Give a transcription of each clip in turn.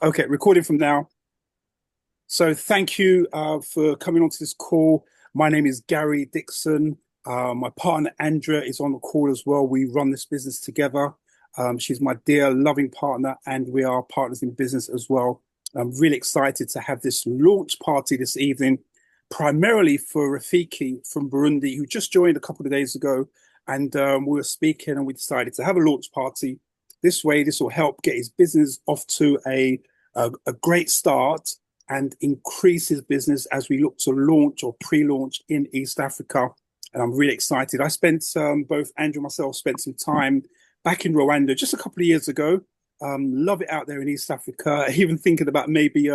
Okay, recording from now. So thank you for coming onto this call. My name is Gary Dixon. My partner Andrea is on the call as well. We run this business together. She's my dear, loving partner, and we are partners in business as well. I'm really excited to have this launch party this evening, primarily for Rafiki from Burundi, who just joined a couple of days ago. And we were speaking, and we decided to have a launch party. This way, this will help get his business off to a great start and increase his business as we look to launch or pre-launch in East Africa. And I'm really excited. I spent both Andrew and myself spent some time back in Rwanda just a couple of years ago. Love it out there in East Africa. Even thinking about maybe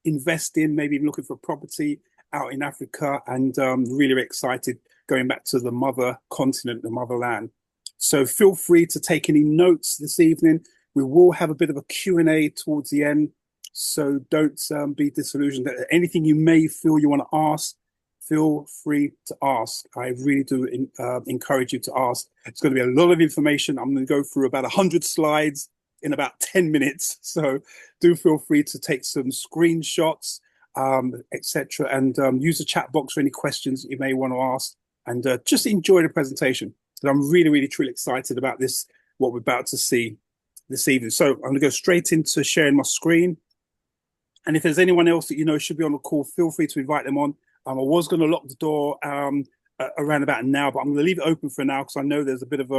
investing, maybe even looking for property out in Africa, and really excited going back to the mother continent, the motherland. So feel free to take any notes this evening. We will have a bit of a Q&A towards the end. So don't be disillusioned. Anything you may feel you want to ask, feel free to ask. I really do encourage you to ask. It's going to be a lot of information. I'm going to go through about 100 slides in about 10 minutes. So do feel free to take some screenshots, etc. And use the chat box for any questions you may want to ask. And just enjoy the presentation. And I'm really, really, truly excited about this, what we're about to see this evening. So I'm going to go straight into sharing my screen. And if there's anyone else that you know should be on the call, feel free to invite them on. I was going to lock the door around about now, but I'm going to leave it open for now because I know there's a bit of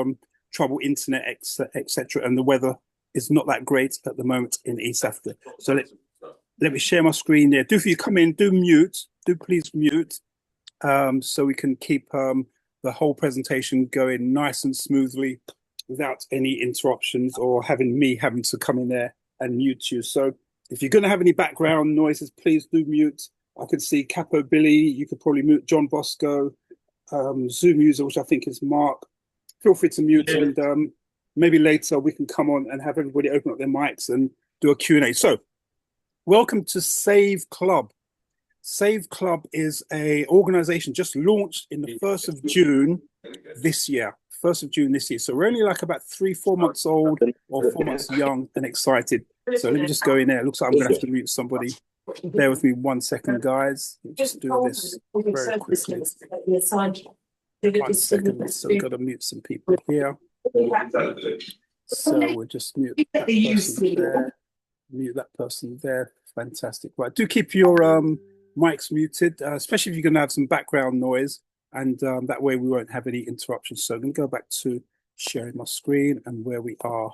trouble internet, etc. And the weather is not that great at the moment in East Africa. So let me share my screen there. Do if you come in, do mute, do please mute, so we can keep the whole presentation going nice and smoothly without any interruptions or having to come in there and mute you. So if you're going to have any background noises, please do mute. I could see Capo Billy. You could probably mute John Bosco, Zoom user, which I think is Mark. Feel free to mute, and maybe later we can come on and have everybody open up their mics and do a Q&A. So welcome to Save Club. Save Club is an organization just launched in the 1st of June this year. 1st of June this year. So we're only like about 3-4 months old or 4 months young and excited. So let me just go in there. It looks like I'm going to have to mute somebody. Bear with me 1 second, guys. Just do this very quickly. 1 second. So we've got to mute some people here. So we'll just mute that person there. Mute that person there. Fantastic. Right. Do keep your mics muted, especially if you're going to have some background noise. And that way we won't have any interruptions. So I'm going to go back to sharing my screen and where we are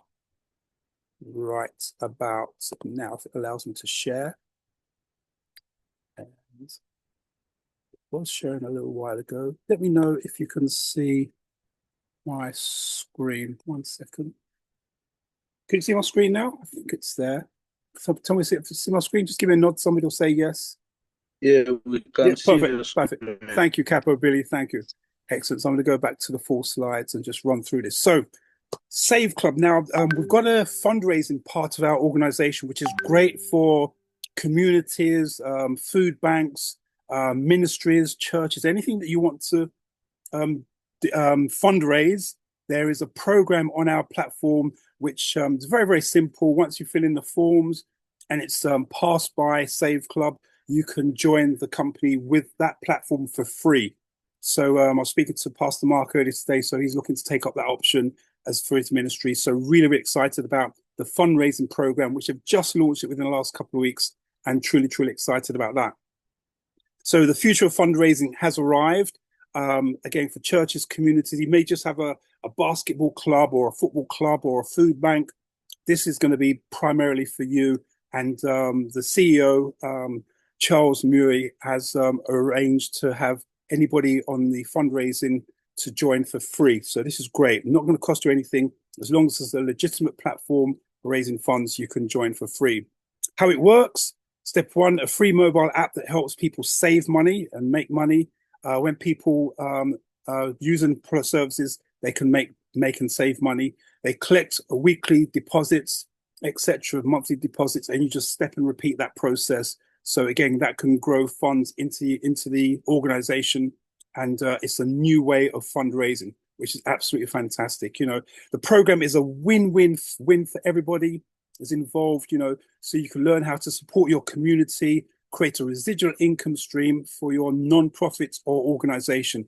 right about now, if it allows me to share. And it was sharing a little while ago. Let me know if you can see my screen. 1 second. Can you see my screen now? I think it's there. So tell me if you see my screen. Just give me a nod. Somebody will say yes. Yeah, we can see perfect. Thank you, Capo Billy. Thank you. Excellent. So I'm going to go back to the 4 slides and just run through this. So Save Club. Now, we've got a fundraising part of our organization, which is great for communities, food banks, ministries, churches, anything that you want to fundraise. There is a program on our platform, which is very, very simple. Once you fill in the forms and it's passed by Save Club, you can join the company with that platform for free. So I was speaking to Pastor Mark earlier today, so he's looking to take up that option as for his ministry. So really, really excited about the fundraising program, which have just launched it within the last couple of weeks, and truly, truly excited about that. So the future of fundraising has arrived. Again, for churches, communities, you may just have a basketball club or a football club or a food bank. This is going to be primarily for you. And the CEO, Charles Murray, has arranged to have anybody on the fundraising to join for free. So this is great. Not going to cost you anything. As long as it's a legitimate platform for raising funds, you can join for free. How it works: step 1, a free mobile app that helps people save money and make money. When people using product services, they can make and save money. They collect weekly deposits, etc., monthly deposits, and you just step and repeat that process. So again, that can grow funds into the organization, and it's a new way of fundraising, which is absolutely fantastic. You know, the program is a win-win for everybody. is involved, so you can learn how to support your community, create a residual income stream for your non-profit or organization.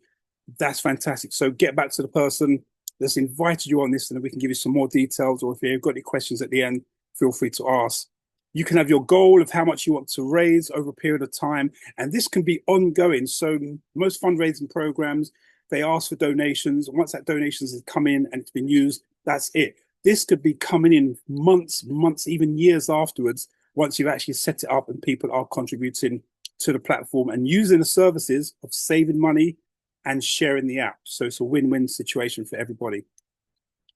That's fantastic. So get back to the person that's invited you on this, and then we can give you some more details. Or if you've got any questions at the end, feel free to ask. You can have your goal of how much you want to raise over a period of time, and this can be ongoing. So most fundraising programs, they ask for donations. Once that donations has come in and it's been used, that's it. This could be coming in months, even years afterwards, once you've actually set it up and people are contributing to the platform and using the services of saving money and sharing the app. So it's a win-win situation for everybody.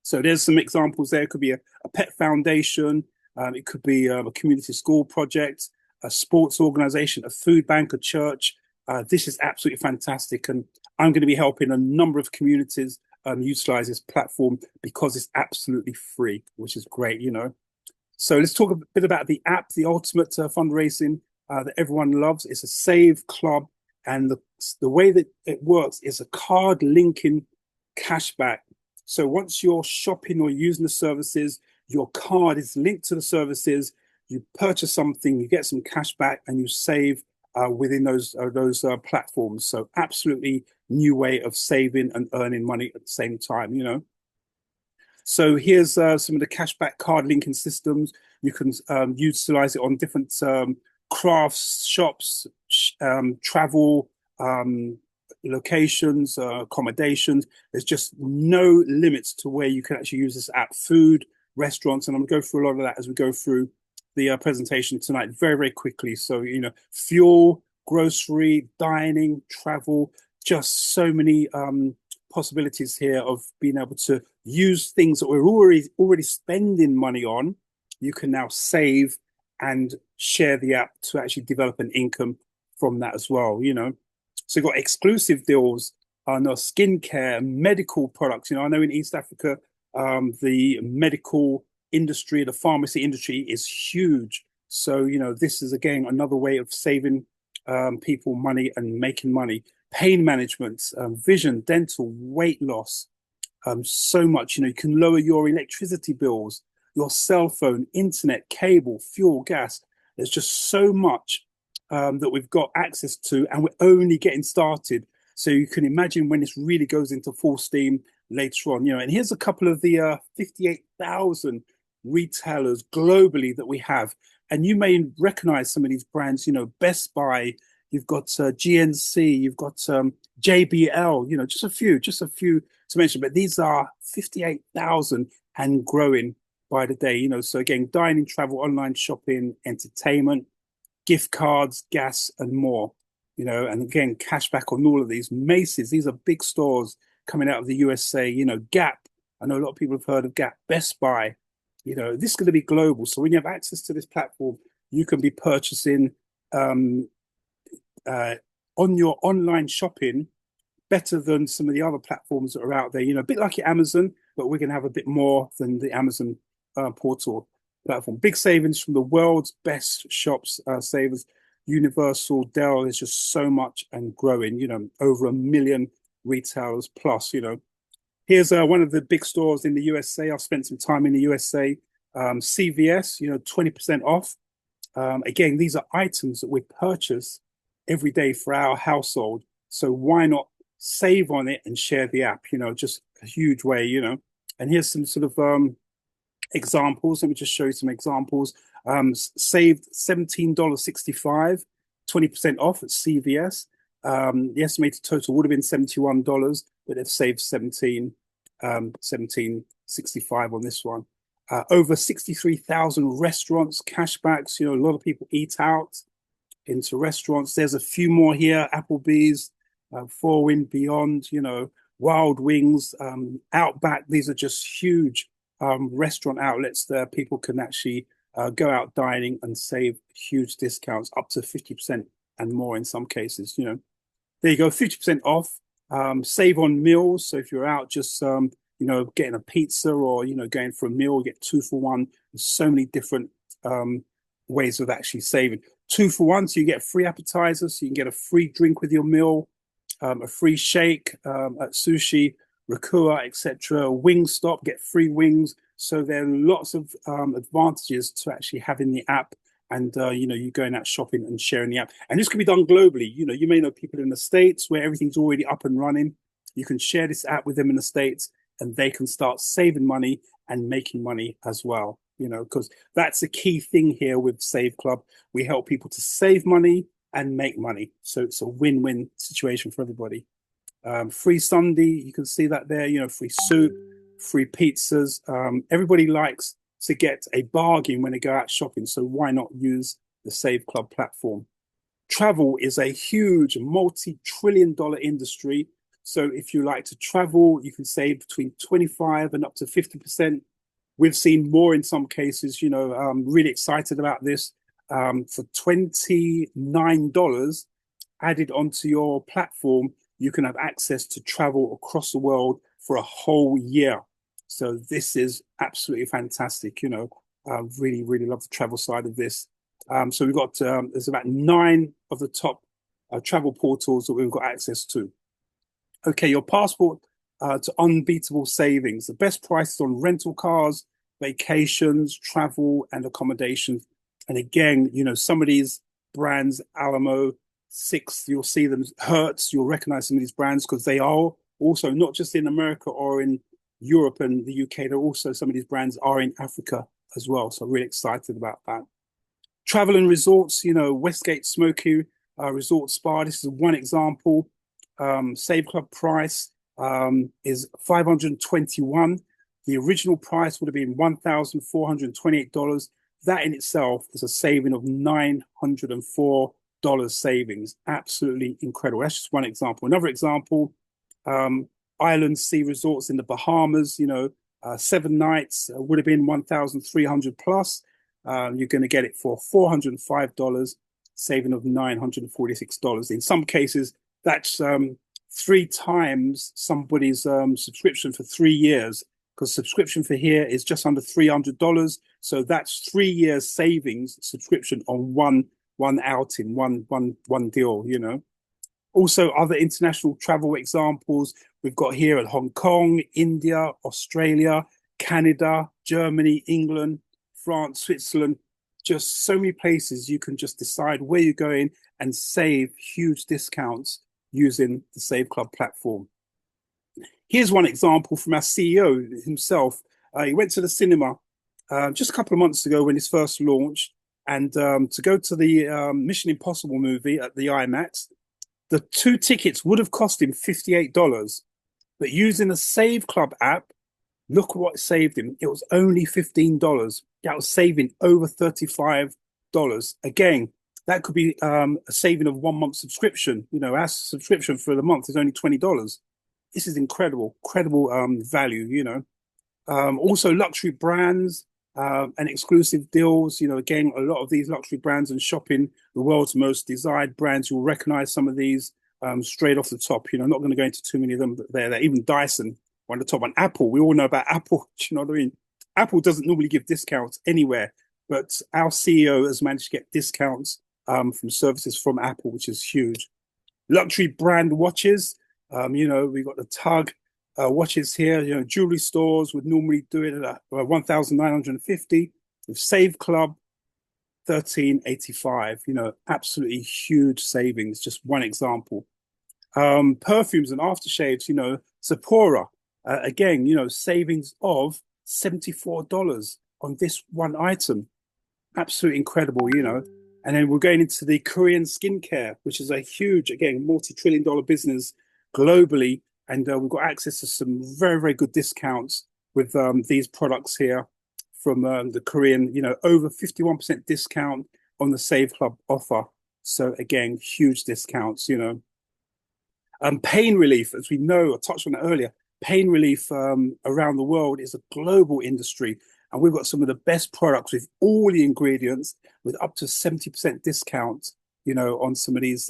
So there's some examples there. It could be a pet foundation. It could be a community school project, a sports organization, a food bank, a church. This is absolutely fantastic. And I'm going to be helping a number of communities utilize this platform because it's absolutely free, which is great, So let's talk a bit about the app, the ultimate fundraising that everyone loves. It's a save club. And the way that it works is a card linking cashback. So once you're shopping or using the services, your card is linked to the services. You purchase something, you get some cash back, and you save within those platforms. So absolutely new way of saving and earning money at the same time, So here's some of the cashback card linking systems. You can utilize it on different crafts, shops, travel, locations, accommodations. There's just no limits to where you can actually use this app. Food, restaurants, and I'm going to go through a lot of that as we go through the presentation tonight very, very quickly. So, fuel, grocery, dining, travel, just so many possibilities here of being able to use things that we're already spending money on. You can now save and share the app to actually develop an income from that as well, So you've got exclusive deals on skincare, medical products. I know in East Africa, the medical industry, the pharmacy industry is huge. So, this is again another way of saving people money and making money. Pain management, vision, dental, weight loss, so much. You can lower your electricity bills, your cell phone, internet, cable, fuel, gas. There's just so much that we've got access to, and we're only getting started. So you can imagine when this really goes into full steam later on, and here's a couple of the 58,000 retailers globally that we have. And you may recognize some of these brands, Best Buy, you've got GNC, you've got JBL, just a few to mention, but these are 58,000 and growing by the day, So again, dining, travel, online shopping, entertainment, gift cards, gas, and more, and again, cash back on all of these. Macy's, these are big stores coming out of the USA, Gap. I know a lot of people have heard of Gap. Best Buy, this is going to be global. So when you have access to this platform, you can be purchasing on your online shopping better than some of the other platforms that are out there, a bit like your Amazon, but we're going to have a bit more than the Amazon portal platform. Big savings from the world's best shops, savers, Universal, Dell. There's just so much and growing, over 1 million retailers plus, Here's one of the big stores in the USA. I've spent some time in the USA. CVS, 20% off. Again, these are items that we purchase every day for our household. So why not save on it and share the app? Just a huge way, And here's some sort of examples. Let me just show you some examples. Saved $17.65, 20% off at CVS. The estimated total would have been $71, but they've saved 17.65 on this one. Over 63,000 restaurants, cashbacks. A lot of people eat out into restaurants. There's a few more here. Applebee's, Four Wind Beyond, Wild Wings, Outback. These are just huge restaurant outlets there. People can actually go out dining and save huge discounts, up to 50% and more in some cases. There you go, 50% off. Save on meals. So if you're out just getting a pizza or going for a meal, you get 2 for 1. There's so many different ways of actually saving. 2 for 1, so you get free appetizers, so you can get a free drink with your meal, a free shake at sushi, Rakua, etc. Wingstop, get free wings. So there are lots of advantages to actually having the app and you going out shopping and sharing the app. And this can be done globally. You may know people in the States where everything's already up and running. You can share this app with them in the States and they can start saving money and making money as well. Because that's the key thing here with Save Club. We help people to save money and make money. So it's a win-win situation for everybody. Free Sunday, you can see that there, free soup, free pizzas. Everybody likes to get a bargain when they go out shopping. So why not use the Save Club platform? Travel is a huge multi-trillion-dollar industry. So if you like to travel, you can save between 25 and up to 50%. We've seen more in some cases. I'm really excited about this. For $29 added onto your platform, you can have access to travel across the world for a whole year. So this is absolutely fantastic. I really, really love the travel side of this. So we've got, there's about 9 of the top travel portals that we've got access to. Okay, your passport to unbeatable savings. The best prices on rental cars, vacations, travel, and accommodation. And again, some of these brands, Alamo, Six, you'll see them, Hertz, you'll recognize some of these brands because they are also not just in America or in Europe and the UK, they're also, some of these brands are in Africa as well. So really excited about that. Travel and resorts, Westgate Smoky Resort Spa. This is one example. Save Club price is $521. The original price would have been $1,428. That in itself is a saving of $904 savings. Absolutely incredible. That's just one example. Another example, Island Sea Resorts in the Bahamas, 7 nights would have been 1,300 plus. You're going to get it for $405, saving of $946. In some cases, that's 3 times somebody's subscription for 3 years, because subscription for here is just under $300. So that's 3 years savings subscription on one outing, one deal. Also, other international travel examples we've got here at Hong Kong, India, Australia, Canada, Germany, England, France, Switzerland. Just so many places you can just decide where you're going and save huge discounts using the Save Club platform. Here's one example from our CEO himself. He went to the cinema just a couple of months ago when his first launched, and to go to the Mission Impossible movie at the IMAX. The 2 tickets would have cost him $58, but using the Save Club app, look what it saved him. It was only $15. That was saving over $35. Again, that could be a saving of 1 month subscription. Our subscription for the month is only $20. This is incredible value. Also, luxury brands and exclusive deals. Again, a lot of these luxury brands and shopping, the world's most desired brands, you'll recognize some of these straight off the top. I'm not going to go into too many of them, but they're there. Even Dyson on the top. And Apple, we all know about Apple. Do you know what I mean? Apple doesn't normally give discounts anywhere, but our CEO has managed to get discounts from services from Apple, which is huge. Luxury brand watches. We've got the Tug watches here. Jewelry stores would normally do it at 1,950. With Save Club, 1,385. Absolutely huge savings. Just one example. Perfumes and aftershaves. Sephora. Again, savings of $74 on this one item. Absolutely incredible. And then we're going into the Korean skincare, which is a huge, again, multi-trillion-dollar business globally. And we've got access to some very, very good discounts with these products here from the Korean, over 51% discount on the Save Club offer. So again, huge discounts. Pain relief, as we know, I touched on it earlier, pain relief around the world is a global industry. And we've got some of the best products with all the ingredients with up to 70% discount, on some of these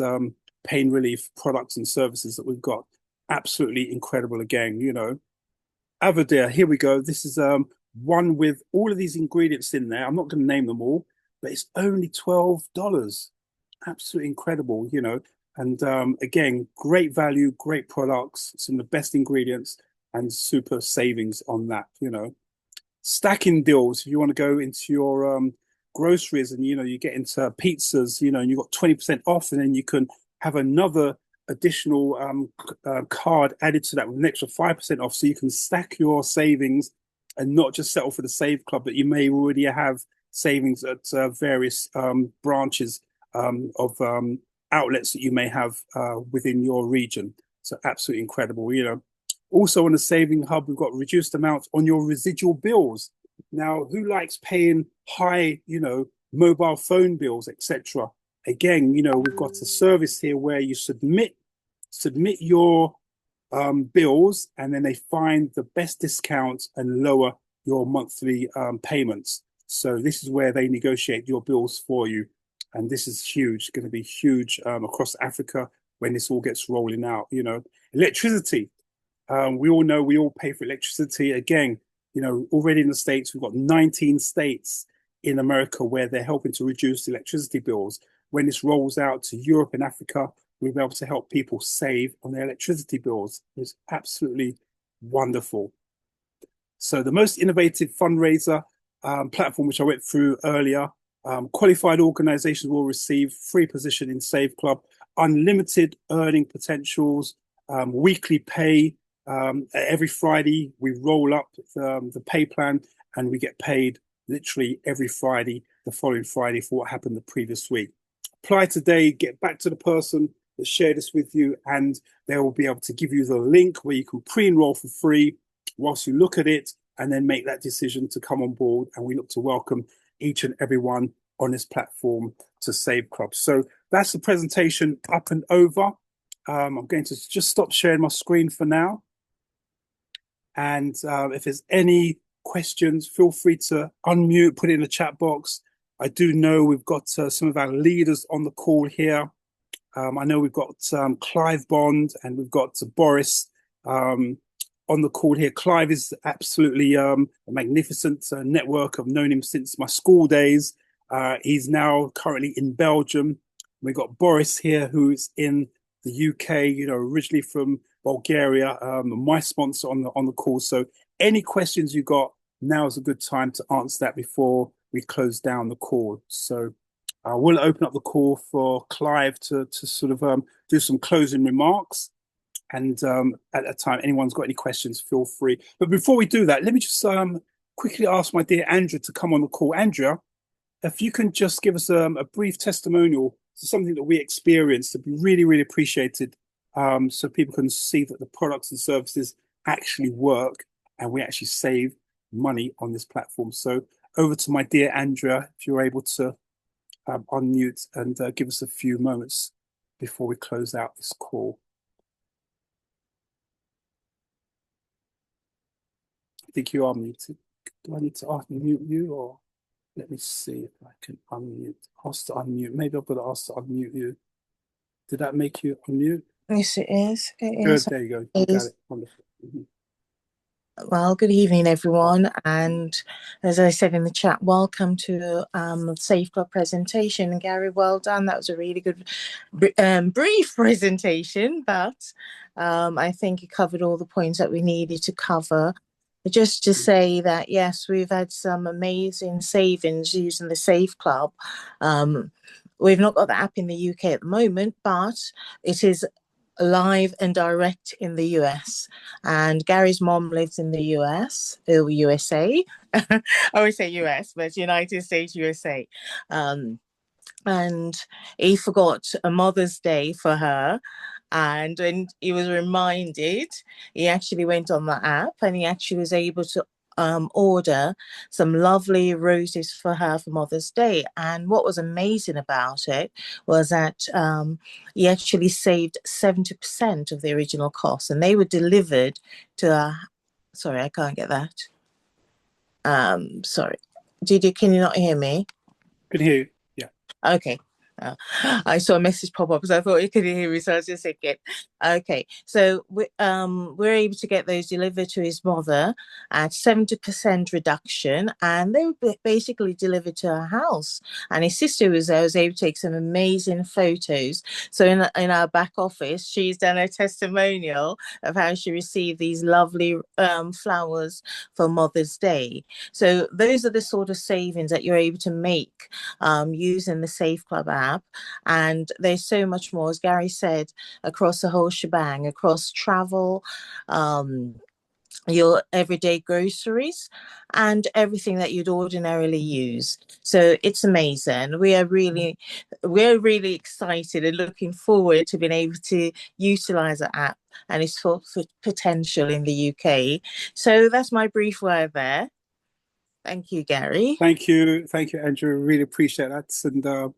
pain relief products and services that we've got. Absolutely incredible again, Avadir, here we go. This is one with all of these ingredients in there. I'm not going to name them all, but it's only $12. Absolutely incredible, And again, great value, great products, some of the best ingredients and super savings on that. stacking deals. If you want to go into your groceries and you get into pizzas, and you got 20% off, and then you can have another additional card added to that with an extra 5% off, so you can stack your savings and not just settle for the Save Club, but you may already have savings at various branches of outlets that you may have within your region. So absolutely incredible. Also on the Saving Hub, we've got reduced amounts on your residual bills. Now, who likes paying high, mobile phone bills, etc.? Again, we've got a service here where you submit your bills, and then they find the best discounts and lower your monthly payments. So this is where they negotiate your bills for you, and this is huge. Going to be huge across Africa when this all gets rolling out. Electricity. We all know we all pay for electricity. Again, already in the States, we've got 19 states in America where they're helping to reduce electricity bills. When this rolls out to Europe and Africa, we'll be able to help people save on their electricity bills. It's absolutely wonderful. So the most innovative fundraiser platform, which I went through earlier, qualified organizations will receive free position in Save Club, unlimited earning potentials, weekly pay. Every Friday, we roll up the pay plan and we get paid literally every Friday, the following Friday for what happened the previous week. Apply today, get back to the person that shared this with you, and they will be able to give you the link where you can pre-enroll for free whilst you look at it and then make that decision to come on board. And we look to welcome each and everyone on this platform to Save Club. So that's the presentation up and over. I'm going to just stop sharing my screen for now. And if there's any questions, feel free to unmute, put it in the chat box. I do know we've got some of our leaders on the call here. I know we've got Clive Bond and we've got Boris on the call here. Clive is absolutely a magnificent network. I've known him since my school days. He's now currently in Belgium. We've got Boris here, who's in the UK, originally from Bulgaria, my sponsor on the call. So any questions you got, now is a good time to answer that before we close down the call. So I will open up the call for Clive to sort of do some closing remarks. And at that time, anyone's got any questions, feel free. But before we do that, let me just quickly ask my dear Andrea to come on the call. Andrea, if you can just give us a brief testimonial to something that we experienced, it'd be really, really appreciated, so people can see that the products and services actually work and we actually save money on this platform. So over to my dear Andrea, if you're able to unmute and give us a few moments before we close out this call. I think you are muted. Do I need to unmute you, or let me see if I can unmute? Ask to unmute. Maybe I've got to ask to unmute you. Did that make you unmute? Yes, it is. It Good. is. There you go. You got it. Wonderful. Well, good evening, everyone. And as I said in the chat, welcome to Safe Club presentation. And Gary, well done. That was a really good, brief presentation, but I think you covered all the points that we needed to cover. Just to say that, yes, we've had some amazing savings using the Safe Club. We've not got the app in the UK at the moment, but it is live and direct in the US. And Gary's mom lives in the US, or USA. I always say US, but United States, USA. And he forgot a Mother's Day for her. And when he was reminded, he actually went on the app and he actually was able to order some lovely roses for her for Mother's Day. And what was amazing about it was that he actually saved 70% of the original cost, and they were delivered to sorry, I can't get that. Sorry. Can you not hear me? Can hear you. Yeah. Okay. Oh, I saw a message pop up because I thought you could hear me, so I was just thinking. Okay, so we're able to get those delivered to his mother at 70% reduction, and they were basically delivered to her house. And his sister was there, was able to take some amazing photos. So in our back office, she's done a testimonial of how she received these lovely flowers for Mother's Day. So those are the sort of savings that you're able to make using the Safe Club app. And there's so much more, as Gary said, across the whole shebang, across travel, your everyday groceries, and everything that you'd ordinarily use. So it's amazing. We're really excited and looking forward to being able to utilize the app and its full potential in the UK. So that's my brief word there. Thank you, Gary. Thank you, Andrew. Really appreciate that. And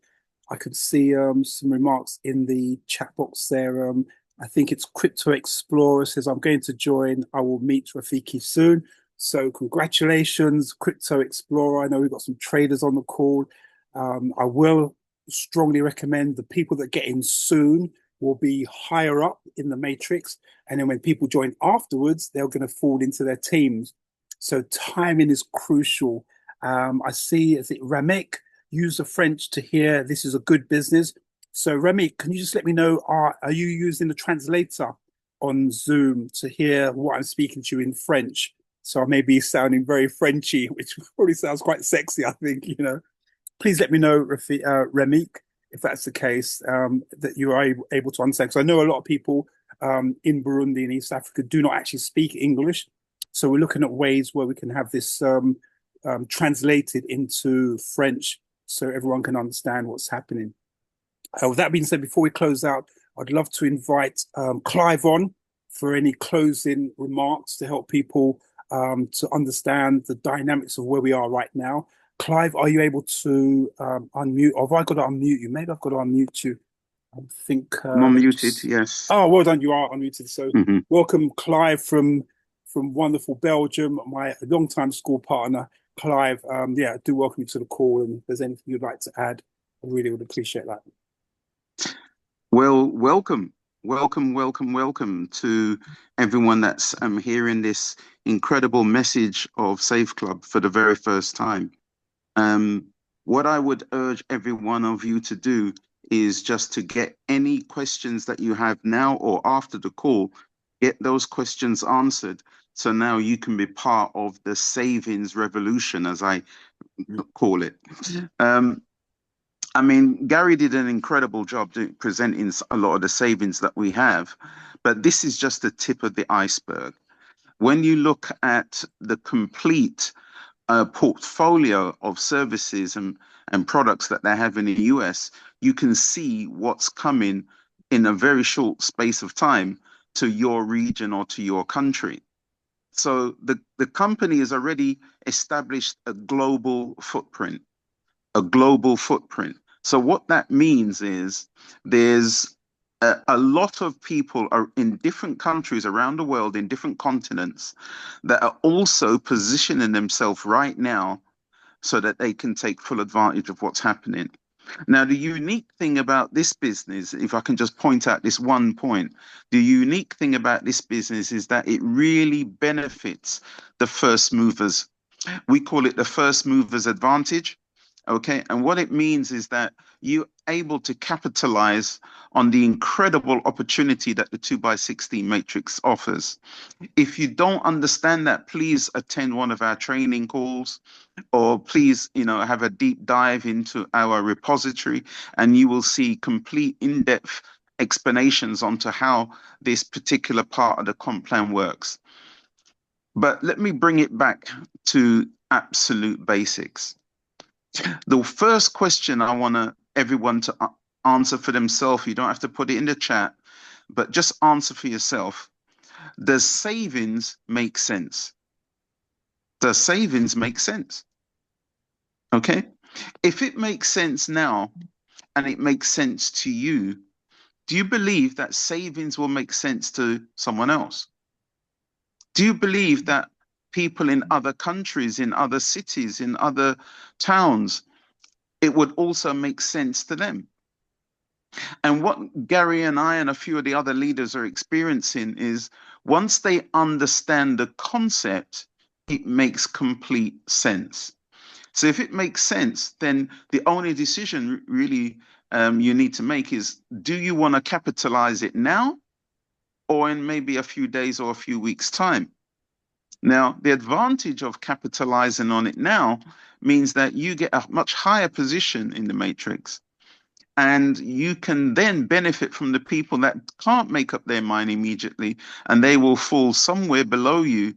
I could see some remarks in the chat box there. I think it's Crypto Explorer says, I'm going to join. I will meet Rafiki soon. So congratulations, Crypto Explorer. I know we've got some traders on the call. I will strongly recommend the people that get in soon will be higher up in the matrix. And then when people join afterwards, they're going to fall into their teams. So timing is crucial. I see, is it Ramek? Use the French to hear this is a good business. So Remy, can you just let me know, are you using the translator on Zoom to hear what I'm speaking to you in French? So I may be sounding very Frenchy, which probably sounds quite sexy, I think, you know. Please let me know, Remy, if that's the case, that you are able to understand. Because I know a lot of people in Burundi and East Africa do not actually speak English. So we're looking at ways where we can have this translated into French so everyone can understand what's happening. With that being said, before we close out, I'd love to invite Clive on for any closing remarks to help people to understand the dynamics of where we are right now. Clive, are you able to unmute? Or have I got to unmute you? Maybe I've got to unmute you. I think I'm unmuted, yes. Oh, well done. You are unmuted. So welcome, Clive, from wonderful Belgium, my longtime school partner, Clive. Yeah, I do welcome you to the call. And if there's anything you'd like to add, I really would appreciate that. Well, welcome to everyone that's hearing this incredible message of Safe Club for the very first time. What I would urge every one of you to do is just to get any questions that you have now or after the call, get those questions answered. So now you can be part of the savings revolution, as I call it. I mean, Gary did an incredible job presenting a lot of the savings that we have, but this is just the tip of the iceberg. When you look at the complete portfolio of services and products that they have in the US, you can see what's coming in a very short space of time to your region or to your country. So the company has already established a global footprint. So what that means is there's a lot of people are in different countries around the world, in different continents, that are also positioning themselves right now so that they can take full advantage of what's happening. Now, the unique thing about this business, if I can just point out this one point, the unique thing about this business is that it really benefits the first movers. We call it the first movers advantage. Okay, and what it means is that you're able to capitalize on the incredible opportunity that the 2x16 matrix offers. If you don't understand that, please attend one of our training calls, or please, have a deep dive into our repository, and you will see complete in-depth explanations onto how this particular part of the comp plan works. But let me bring it back to absolute basics. The first question I want everyone to answer for themselves, you don't have to put it in the chat, but just answer for yourself. Does savings make sense? Does savings make sense? Okay. If it makes sense now and it makes sense to you, do you believe that savings will make sense to someone else? Do you believe that people in other countries, in other cities, in other towns, it would also make sense to them? And what Gary and I and a few of the other leaders are experiencing is once they understand the concept, it makes complete sense. So if it makes sense, then the only decision really you need to make is, do you want to capitalize it now or in maybe a few days or a few weeks' time? Now, the advantage of capitalizing on it now means that you get a much higher position in the matrix, and you can then benefit from the people that can't make up their mind immediately, and they will fall somewhere below you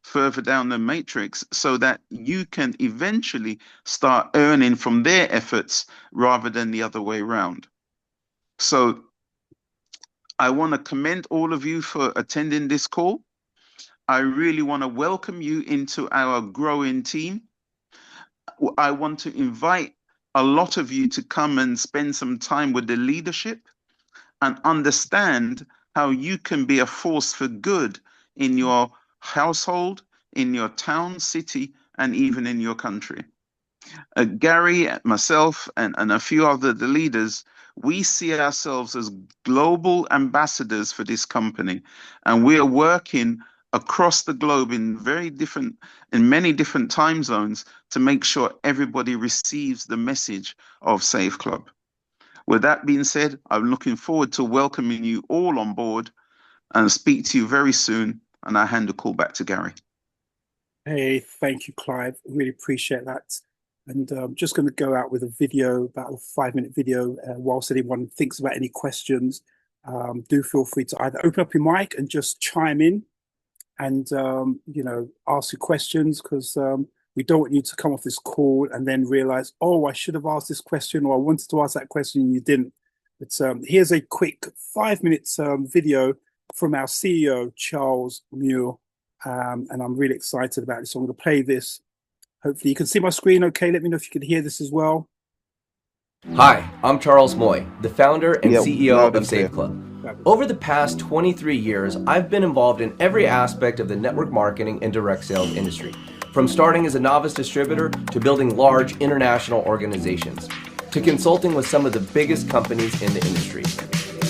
further down the matrix, so that you can eventually start earning from their efforts rather than the other way around. So I want to commend all of you for attending this call. I really want to welcome you into our growing team. I want to invite a lot of you to come and spend some time with the leadership and understand how you can be a force for good in your household, in your town, city, and even in your country. Gary, myself, and a few other the leaders, we see ourselves as global ambassadors for this company, and we are working across the globe in many different time zones to make sure everybody receives the message of Safe Club. With that being said, I'm looking forward to welcoming you all on board and speak to you very soon. And I hand the call back to Gary. Hey, thank you, Clive. Really appreciate that. And I'm just going to go out with a video, about a 5-minute video. Whilst anyone thinks about any questions, do feel free to either open up your mic and just chime in and, ask your questions, because we don't want you to come off this call and then realize, oh, I should have asked this question, or I wanted to ask that question and you didn't. But here's a quick 5 minutes video from our CEO, Charles Muir. And I'm really excited about this. So I'm going to play this. Hopefully you can see my screen okay. Let me know if you can hear this as well. Hi, I'm Charles Moy, the founder and CEO of Safe Club. Over the past 23 years, I've been involved in every aspect of the network marketing and direct sales industry, from starting as a novice distributor to building large international organizations, to consulting with some of the biggest companies in the industry.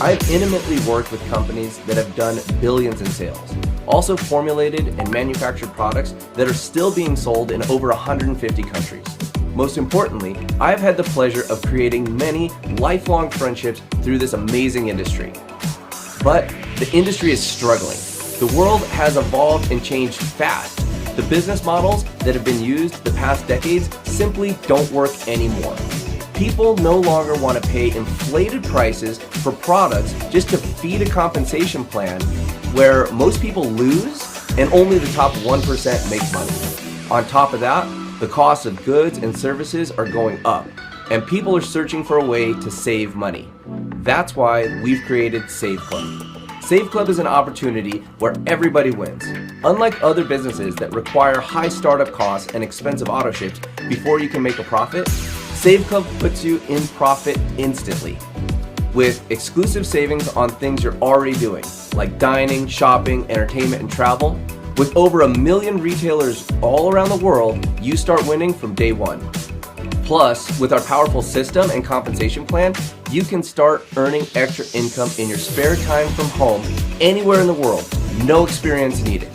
I've intimately worked with companies that have done billions in sales, also formulated and manufactured products that are still being sold in over 150 countries. Most importantly, I've had the pleasure of creating many lifelong friendships through this amazing industry. But the industry is struggling. The world has evolved and changed fast. The business models that have been used the past decades simply don't work anymore. People no longer want to pay inflated prices for products just to feed a compensation plan where most people lose and only the top 1% make money. On top of that, the cost of goods and services are going up, and people are searching for a way to save money. That's why we've created Save Club. Save Club is an opportunity where everybody wins. Unlike other businesses that require high startup costs and expensive auto ships before you can make a profit, Save Club puts you in profit instantly. With exclusive savings on things you're already doing, like dining, shopping, entertainment, and travel. With over 1 million retailers all around the world, you start winning from day one. Plus, with our powerful system and compensation plan, you can start earning extra income in your spare time from home, anywhere in the world, no experience needed.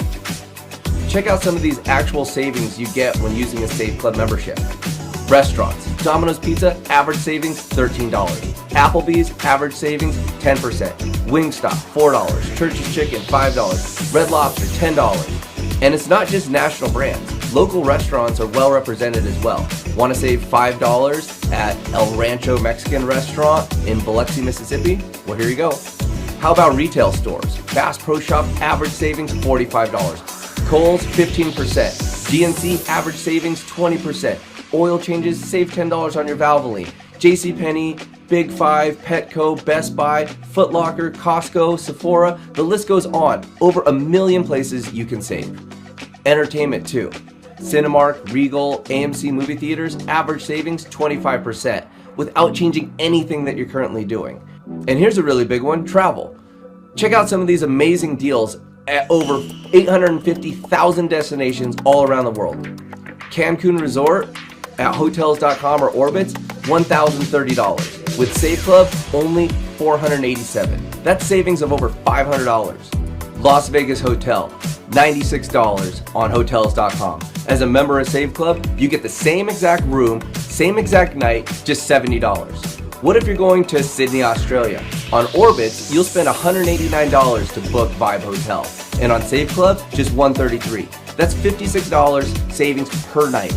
Check out some of these actual savings you get when using a Save Club membership. Restaurants: Domino's Pizza, average savings $13. Applebee's, average savings 10%. Wingstop, $4. Church's Chicken, $5. Red Lobster, $10. And it's not just national brands. Local restaurants are well represented as well. Want to save $5 at El Rancho Mexican Restaurant in Biloxi, Mississippi? Well, here you go. How about retail stores? Bass Pro Shop, average savings $45. Kohl's, 15%. GNC, average savings 20%. Oil changes, save $10 on your Valvoline. JCPenney, Big Five, Petco, Best Buy, Foot Locker, Costco, Sephora, the list goes on. Over 1 million places you can save. Entertainment too. Cinemark, Regal, AMC movie theaters, average savings 25% without changing anything that you're currently doing. And here's a really big one, travel. Check out some of these amazing deals at over 850,000 destinations all around the world. Cancun Resort at hotels.com or Orbitz, $1,030. With Save Club, only $487. That's savings of over $500. Las Vegas Hotel, $96 on hotels.com. As a member of Save Club, you get the same exact room, same exact night, just $70. What if you're going to Sydney, Australia? On Orbitz, you'll spend $189 to book Vibe Hotel. And on Save Club, just $133. That's $56 savings per night.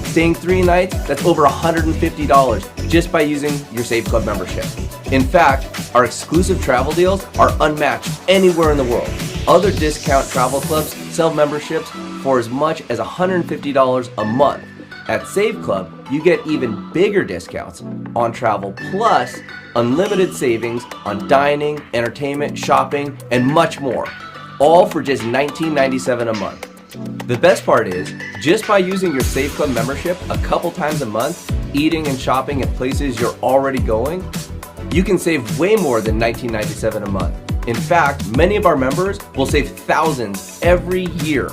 Staying 3 nights, that's over $150 just by using your Save Club membership. In fact, our exclusive travel deals are unmatched anywhere in the world. Other discount travel clubs sell memberships for as much as $150 a month. At Save Club, you get even bigger discounts on travel plus unlimited savings on dining, entertainment, shopping, and much more, all for just $19.97 a month. The best part is, just by using your Save Club membership a couple times a month, eating and shopping at places you're already going, you can save way more than $19.97 a month. In fact, many of our members will save thousands every year.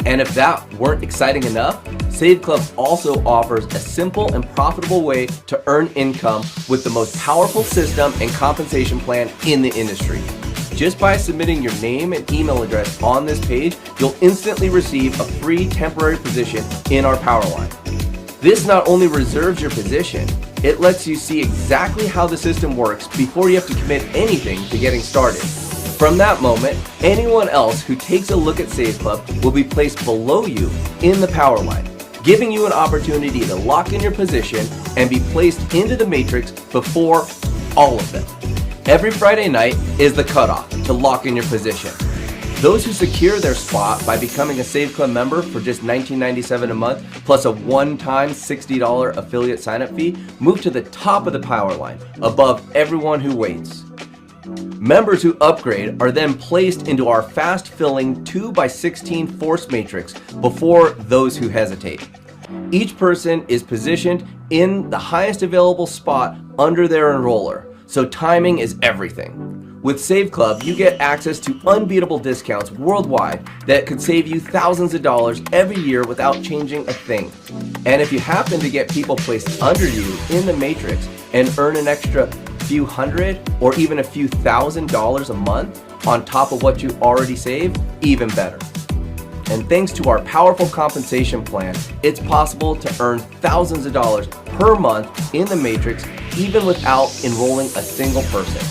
And if that weren't exciting enough, Save Club also offers a simple and profitable way to earn income with the most powerful system and compensation plan in the industry. Just by submitting your name and email address on this page, you'll instantly receive a free temporary position in our power line. This not only reserves your position, it lets you see exactly how the system works before you have to commit anything to getting started. From that moment, anyone else who takes a look at Save Club will be placed below you in the power line, giving you an opportunity to lock in your position and be placed into the matrix before all of them. Every Friday night is the cutoff to lock in your position. Those who secure their spot by becoming a Save Club member for just $19.97 a month plus a one-time $60 affiliate sign-up fee move to the top of the power line, above everyone who waits. Members who upgrade are then placed into our fast-filling 2x16 force matrix before those who hesitate. Each person is positioned in the highest available spot under their enroller, so timing is everything. With Save Club, you get access to unbeatable discounts worldwide that could save you thousands of dollars every year without changing a thing. And if you happen to get people placed under you in the matrix and earn an extra few hundred or even a few $1,000s a month on top of what you already saved, even better. And thanks to our powerful compensation plan, it's possible to earn thousands of dollars per month in the matrix even without enrolling a single person.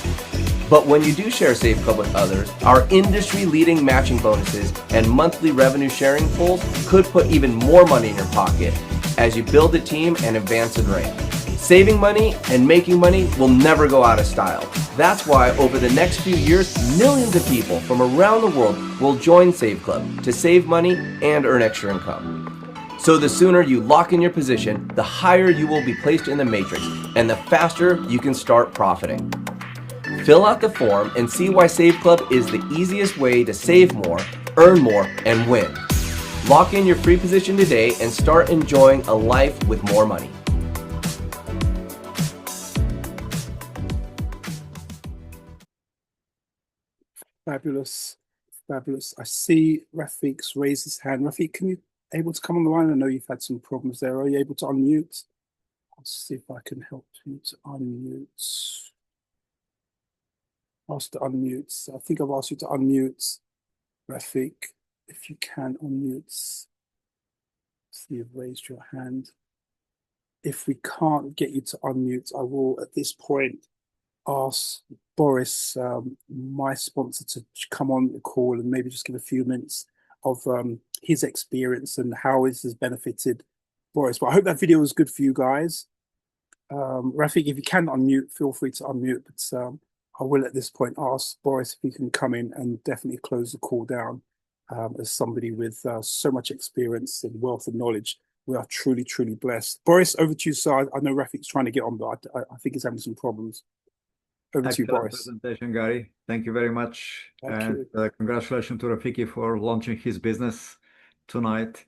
But when you do share Save Club with others, our industry-leading matching bonuses and monthly revenue sharing pools could put even more money in your pocket as you build a team and advance in rank. Saving money and making money will never go out of style. That's why over the next few years, millions of people from around the world will join Save Club to save money and earn extra income. So the sooner you lock in your position, the higher you will be placed in the matrix and the faster you can start profiting. Fill out the form and see why Save Club is the easiest way to save more, earn more, and win. Lock in your free position today and start enjoying a life with more money. Fabulous, fabulous. I see Rafik's raised his hand. Rafik, can you able to come on the line? I know you've had some problems there. Are you able to unmute? Let's see if I can help you to unmute. Ask to unmute. I think I've asked you to unmute, Rafik. If you can unmute, see you've raised your hand. If we can't get you to unmute, I will at this point ask Boris, my sponsor, to come on the call and maybe just give a few minutes of his experience and how this has benefited Boris. But I hope that video was good for you guys. Rafik, if you can unmute, feel free to unmute. But I will at this point ask Boris if he can come in and definitely close the call down. As somebody with so much experience and wealth of knowledge, we are truly, truly blessed. Boris, over to you. So I know Rafik's trying to get on, but I think he's having some problems. Over to you, Boris. Presentation, Gary. Thank you very much. And congratulations to Rafiki for launching his business tonight.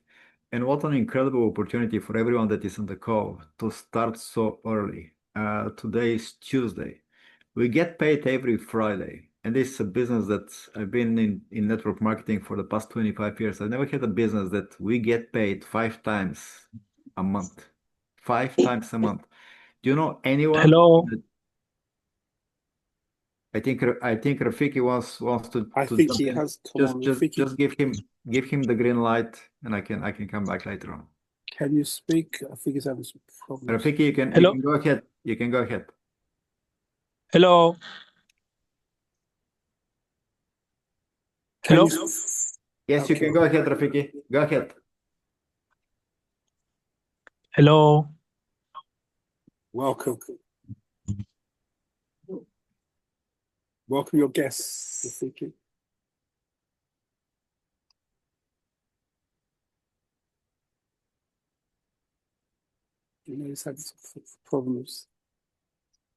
And what an incredible opportunity for everyone that is on the call to start so early. Today is Tuesday. We get paid every Friday. And this is a business that I've been in network marketing for the past 25 years. I've never had a business that we get paid 5 times a month. 5 times a month. Do you know anyone? Hello. I think Rafiki wants to. I think he has come on. Rafiki, just give him the green light, and I can come back later on. Can you speak? I think he's having some problems. Rafiki, you can go ahead. You can go ahead. Hello. Hello. Yes, you can go ahead, Rafiki. Go ahead. Hello. Welcome. Welcome your guests, Rafiki. You know, he's having some problems.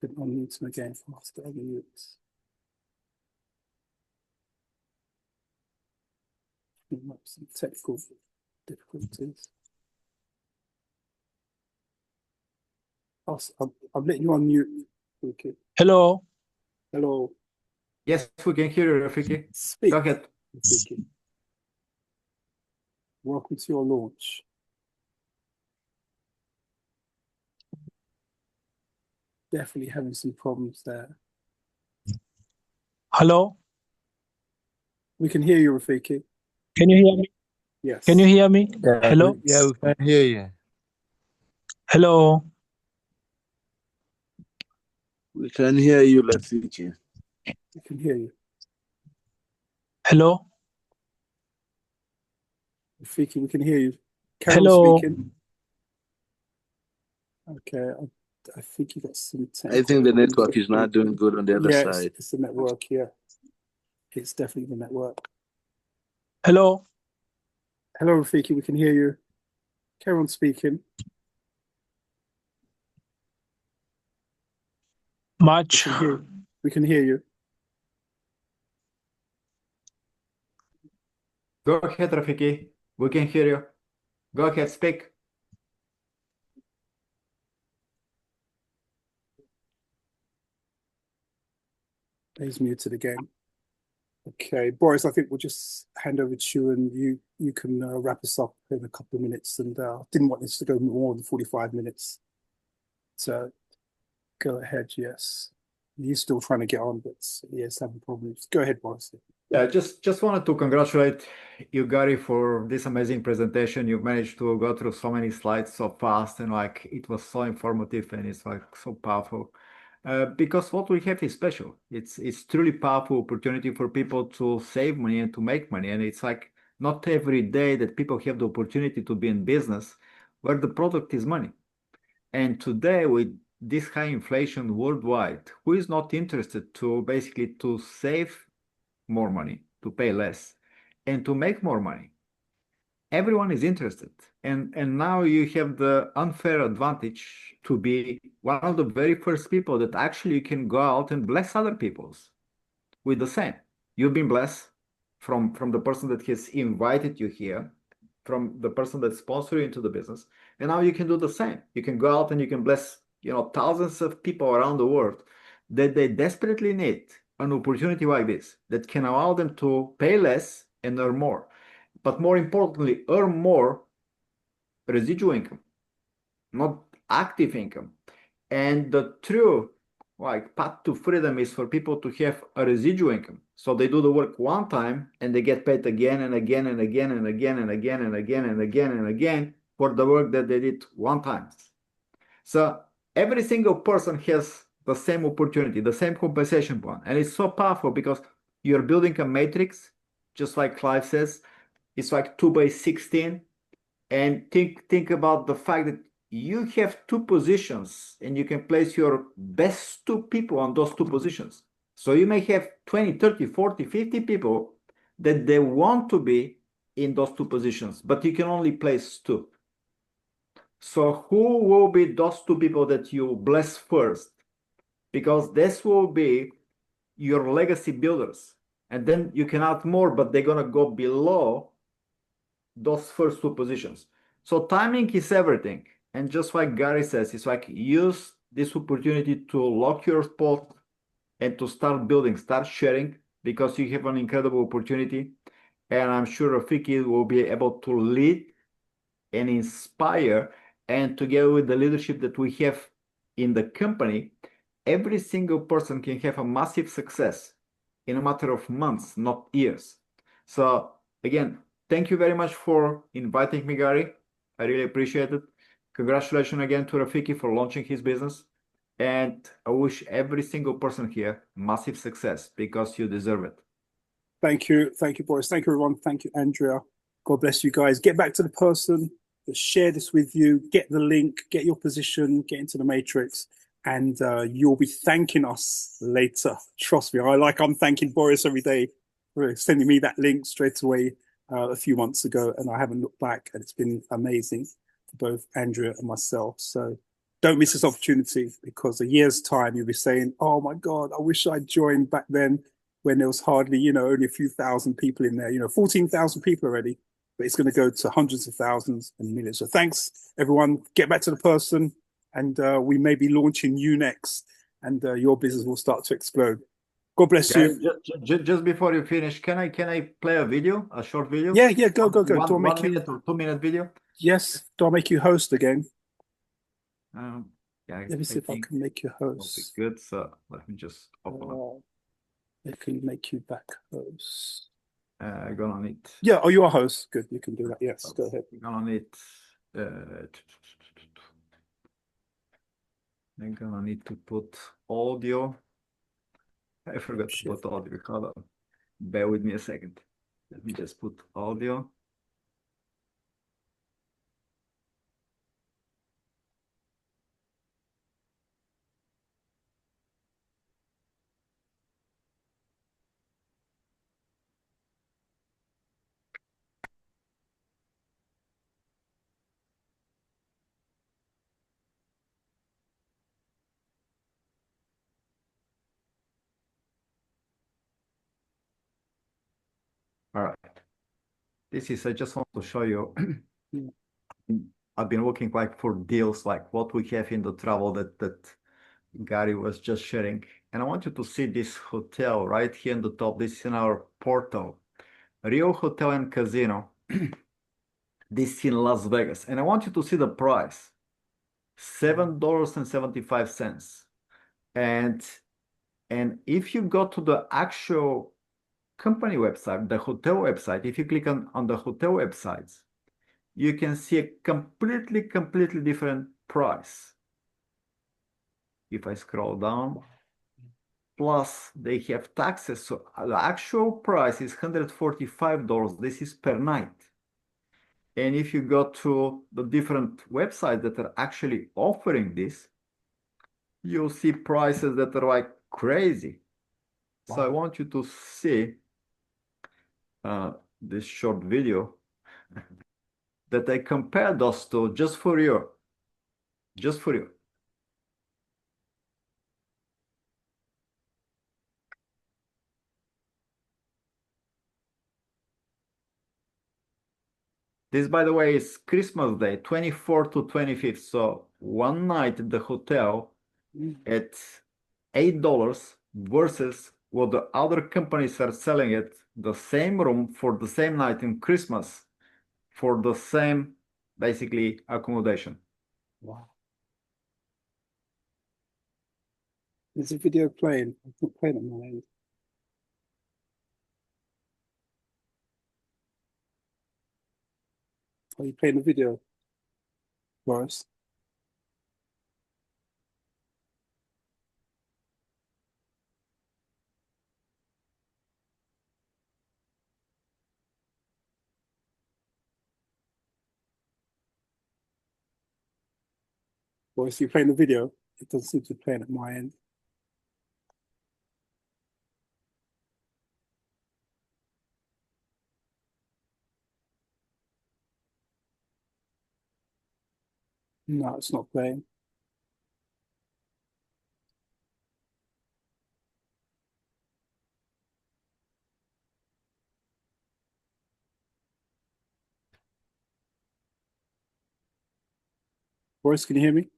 Didn't unmute him again for us to unmute. Some technical difficulties. I'm letting you unmute. Okay. Hello. Hello. Yes, we can hear you, Rafiki. Speak. Go ahead. Rafiki. Welcome to your launch. Definitely having some problems there. Hello. We can hear you, Rafiki. Can you hear me? Yes. Can you hear me? Yeah, Hello. we can hear you. Hello. We can hear you, Rafiki. We can hear you. Hello. Rafiki, we can hear you. Carol Hello. speaking. Okay, I think you got some I think the problems. network is not doing good on the other side. It's the network, yeah. It's definitely the network. Hello. Hello, Rafiki, we can hear you. Carol speaking. Much. We can hear you. Go ahead, Rafiki. We can hear you. Go ahead, speak. He's muted again. Okay, Boris, I think we'll just hand over to you, and you can wrap us up in a couple of minutes. And didn't want this to go more than 45 minutes. So go ahead, yes. He's still trying to get on, but he is having problems. Go ahead, Boris. Yeah, just wanted to congratulate you, Gary, for this amazing presentation. You've managed to go through so many slides so fast, and like it was so informative, and it's like so powerful. Because what we have is special. It's truly powerful opportunity for people to save money and to make money. And it's like not every day that people have the opportunity to be in business where the product is money. And today with this high inflation worldwide, who is not interested to basically to save more money, to pay less, and to make more money? Everyone is interested. And now you have the unfair advantage to be one of the very first people that actually can go out and bless other people's with the same. You've been blessed from the person that has invited you here, from the person that sponsored you into the business. And now you can do the same. You can go out and you can bless, thousands of people around the world that they desperately need an opportunity like this that can allow them to pay less and earn more. But more importantly, earn more residual income, not active income. And the true path to freedom is for people to have a residual income. So they do the work one time and they get paid again and again and again and again and again and again and again and again for the work that they did one time. So every single person has the same opportunity, the same compensation plan. And it's so powerful because you're building a matrix, just like Clive says, it's like 2 by 16. And think about the fact that you have two positions and you can place your best two people on those two positions. So you may have 20, 30, 40, 50 people that they want to be in those two positions, but you can only place two. So who will be those two people that you bless first? Because this will be your legacy builders. And then you can add more, but they're going to go below those first two positions. So timing is everything. And just like Gary says, it's like use this opportunity to lock your spot and to start building, start sharing, because you have an incredible opportunity. And I'm sure Rafiki will be able to lead and inspire, and together with the leadership that we have in the company, every single person can have a massive success in a matter of months, not years. So again, thank you very much for inviting me, Gary. I really appreciate it. Congratulations again to Rafiki for launching his business. And I wish every single person here massive success because you deserve it. Thank you. Thank you, Boris. Thank you, everyone. Thank you, Andrea. God bless you guys. Get back to the person that shared this with you. Get the link, get your position, get into the matrix, and you'll be thanking us later. Trust me. I'm thanking Boris every day for sending me that link straight away a few months ago, and I haven't looked back, and it's been amazing for both Andrea and myself. So don't miss this opportunity, because a year's time you'll be saying, oh my God, I wish I'd joined back then when there was hardly, only a few thousand people in there, 14,000 people already, but it's going to go to hundreds of thousands and millions. So thanks, everyone. Get back to the person, and we may be launching you next, and your business will start to explode. God bless you. Just before you finish, can I play a short video? Yeah, go. Do I make 1 minute or 2 minute video? Yes. Do I make you host again? Yeah, let me see if I can make you host. Good. So let me just open up. I can make you back host. I'm gonna need. Yeah. Oh, you are host. Good. You can do that. Yes. Go ahead. I'm gonna need. I'm gonna need to put audio. I forgot to put audio. Hold on. Bear with me a second. Let me just put audio. All right. This is, I just want to show you. I've been looking for deals like what we have in the travel that Gary was just sharing. And I want you to see this hotel right here in the top. This is in our portal, Rio Hotel and Casino. This is in Las Vegas. And I want you to see the price, $7.75. And if you go to the actual company website, the hotel website, if you click on the hotel websites, you can see a completely different price. If I scroll down, plus they have taxes. So the actual price is $145. This is per night. And if you go to the different websites that are actually offering this, you'll see prices that are like crazy. Wow. So I want you to see this short video that I compared those two just for you. Just for you. This, by the way, is Christmas Day, 24th to 25th. So one night at the hotel at $8 versus what the other companies are selling it, the same room for the same night in Christmas for the same, basically, accommodation. Wow. Is the video playing? It's not playing at my end. Are you playing the video, Boris? Boris, you playing the video? It doesn't seem to be playing at my end. No, it's not playing. Boris, can you hear me?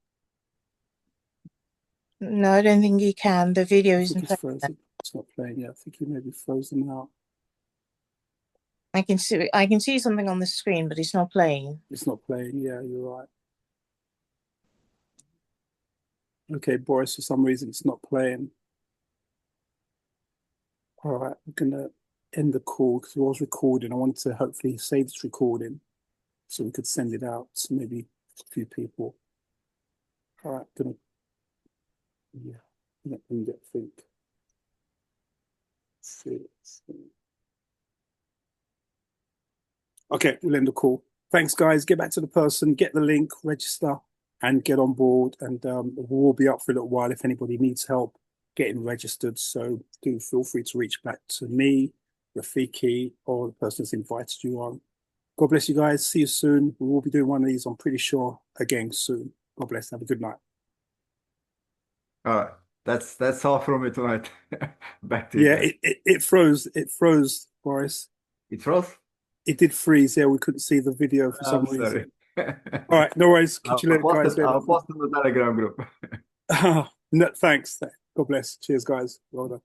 No, I don't think you can. The video isn't frozen. It's not playing yet. I think you may be frozen out. I can see something on the screen, but it's not playing. It's not playing. Yeah, you're right. Okay, Boris, for some reason it's not playing. All right, I'm gonna end the call because I was recording. I wanted to hopefully save this recording so we could send it out to maybe a few people. All right, let me think. Okay, we'll end the call. Thanks, guys. Get back to the person, get the link, register, and get on board. And we'll all be up for a little while if anybody needs help getting registered. So do feel free to reach back to me, Rafiki, or the person that's invited you on. God bless you guys. See you soon. We will be doing one of these, I'm pretty sure, again soon. God bless. Have a good night. All right. That's all from me tonight. Back to you. Yeah, it froze. It froze, Boris. It froze? It did freeze. Yeah, we couldn't see the video for some reason. Sorry. All right, no worries. Catch you later, guys. I'll post in the Telegram group. No, thanks. God bless. Cheers, guys. Well done.